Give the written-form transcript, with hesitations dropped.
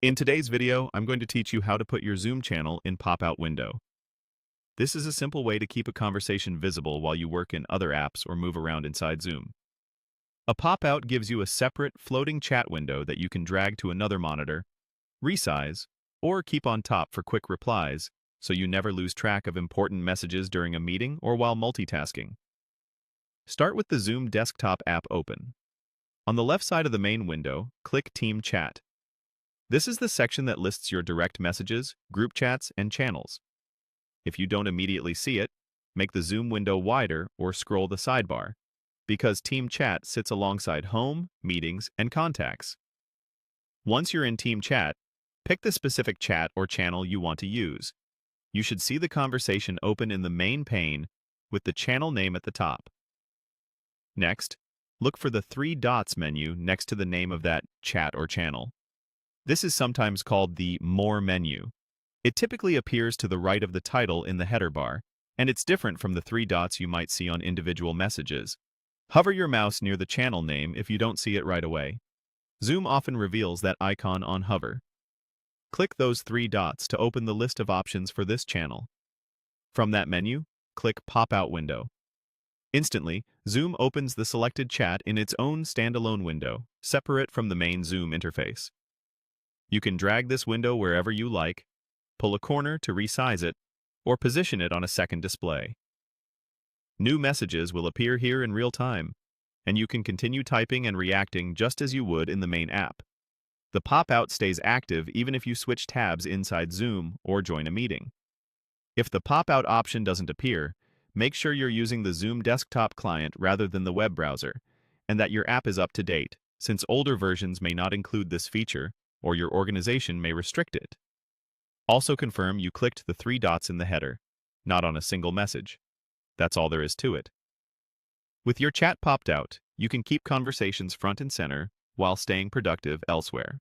In today's video, I'm going to teach you how to put your Zoom channel in pop-out window. This is a simple way to keep a conversation visible while you work in other apps or move around inside Zoom. A pop-out gives you a separate floating chat window that you can drag to another monitor, resize, or keep on top for quick replies so you never lose track of important messages during a meeting or while multitasking. Start with the Zoom desktop app open. On the left side of the main window, click Team Chat. This is the section that lists your direct messages, group chats, and channels. If you don't immediately see it, make the Zoom window wider or scroll the sidebar, because Team Chat sits alongside Home, Meetings, and Contacts. Once you're in Team Chat, pick the specific chat or channel you want to use. You should see the conversation open in the main pane with the channel name at the top. Next, look for the three dots menu next to the name of that chat or channel. This is sometimes called the More menu. It typically appears to the right of the title in the header bar, and it's different from the three dots you might see on individual messages. Hover your mouse near the channel name if you don't see it right away. Zoom often reveals that icon on hover. Click those three dots to open the list of options for this channel. From that menu, click Pop-out Window. Instantly, Zoom opens the selected chat in its own standalone window, separate from the main Zoom interface. You can drag this window wherever you like, pull a corner to resize it, or position it on a second display. New messages will appear here in real time, and you can continue typing and reacting just as you would in the main app. The pop-out stays active even if you switch tabs inside Zoom or join a meeting. If the pop-out option doesn't appear, make sure you're using the Zoom desktop client rather than the web browser, and that your app is up to date, since older versions may not include this feature, or your organization may restrict it. Also confirm you clicked the three dots in the header, not on a single message. That's all there is to it. With your chat popped out, you can keep conversations front and center while staying productive elsewhere.